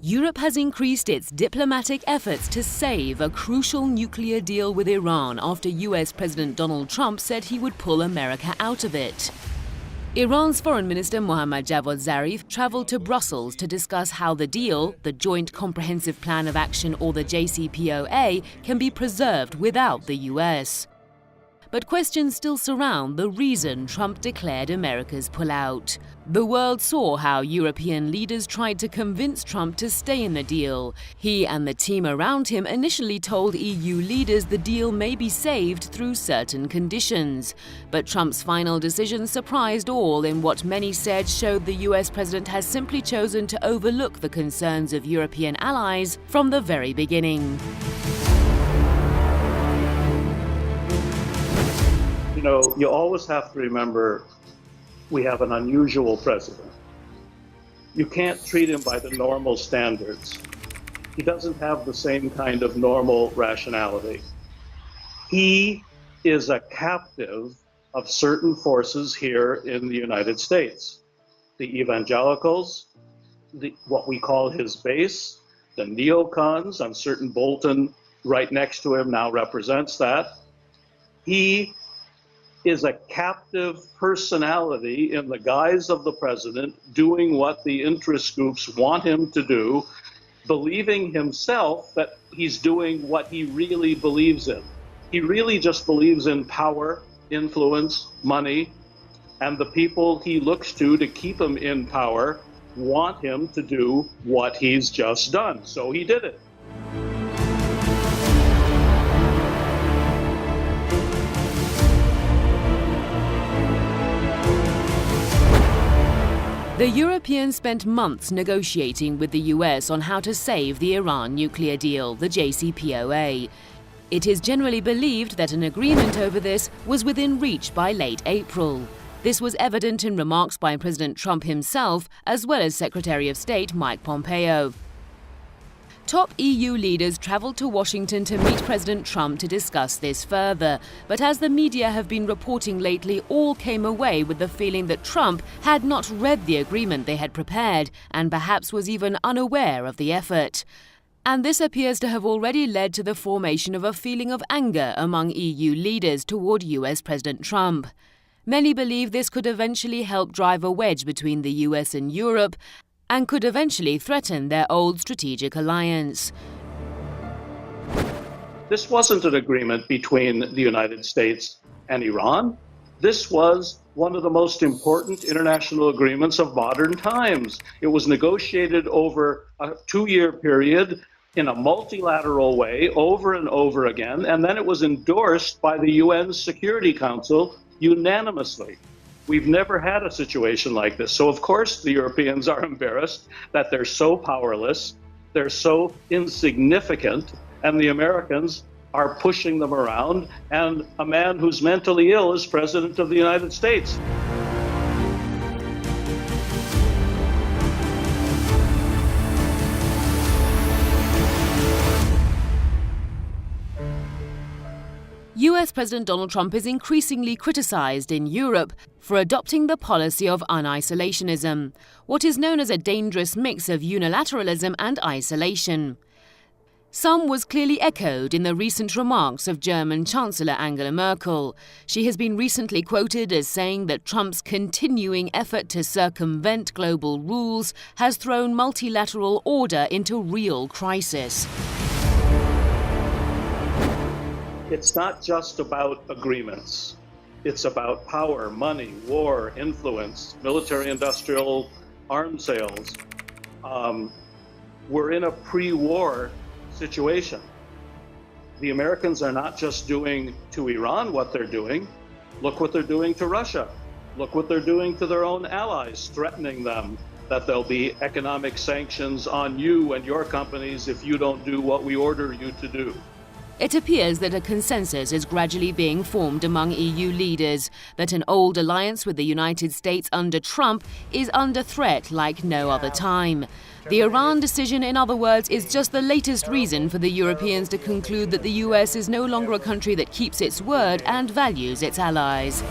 Europe has increased its diplomatic efforts to save a crucial nuclear deal with Iran after US President Donald Trump said he would pull America out of it. Iran's Foreign Minister Mohammad Zarif traveled to Brussels to discuss how the deal, the Joint Comprehensive Plan of Action or the JCPOA, can be preserved without the US. But questions still surround the reason Trump declared America's pullout. The world saw how European leaders tried to convince Trump to stay in the deal. He and the team around him initially told EU leaders the deal may be saved through certain conditions. But Trump's final decision surprised all in what many said showed the US president has simply chosen to overlook the concerns of European allies from the very beginning. You know, you always have to remember we have an unusual president. You can't treat him by the normal standards. He doesn't have the same kind of normal rationality. He is a captive of certain forces here in the United States. The evangelicals, what we call his base, the neocons, I'm certain Bolton right next to him now represents that. He is a captive personality in the guise of the president, doing what the interest groups want him to do, believing himself that he's doing what he really believes in. He really just believes in power, influence, money, and the people he looks to keep him in power want him to do what he's just done. So he did it. The Europeans spent months negotiating with the US on how to save the Iran nuclear deal, the JCPOA. It is generally believed that an agreement over this was within reach by late April. This was evident in remarks by President Trump himself, as well as Secretary of State Mike Pompeo. Top EU leaders traveled to Washington to meet President Trump to discuss this further. But as the media have been reporting lately, all came away with the feeling that Trump had not read the agreement they had prepared and perhaps was even unaware of the effort. And this appears to have already led to the formation of a feeling of anger among EU leaders toward US President Trump. Many believe this could eventually help drive a wedge between the US and Europe and could eventually threaten their old strategic alliance. This wasn't an agreement between the United States and Iran. This was one of the most important international agreements of modern times. It was negotiated over a 2-year period in a multilateral way over and over again, and then it was endorsed by the UN Security Council unanimously. We've never had a situation like this. So, of course, the Europeans are embarrassed that they're so powerless, they're so insignificant, and the Americans are pushing them around, and a man who's mentally ill is President of the United States. US President Donald Trump is increasingly criticized in Europe for adopting the policy of unisolationism, what is known as a dangerous mix of unilateralism and isolation. Some was clearly echoed in the recent remarks of German Chancellor Angela Merkel. She has been recently quoted as saying that Trump's continuing effort to circumvent global rules has thrown multilateral order into real crisis. It's not just about agreements. It's about power, money, war, influence, military-industrial arms sales. We're in a pre-war situation. The Americans are not just doing to Iran what they're doing. Look what they're doing to Russia. Look what they're doing to their own allies, threatening them that there'll be economic sanctions on you and your companies if you don't do what we order you to do. It appears that a consensus is gradually being formed among EU leaders that an old alliance with the United States under Trump is under threat like no other time. The Iran decision, in other words, is just the latest reason for the Europeans to conclude that the US is no longer a country that keeps its word and values its allies.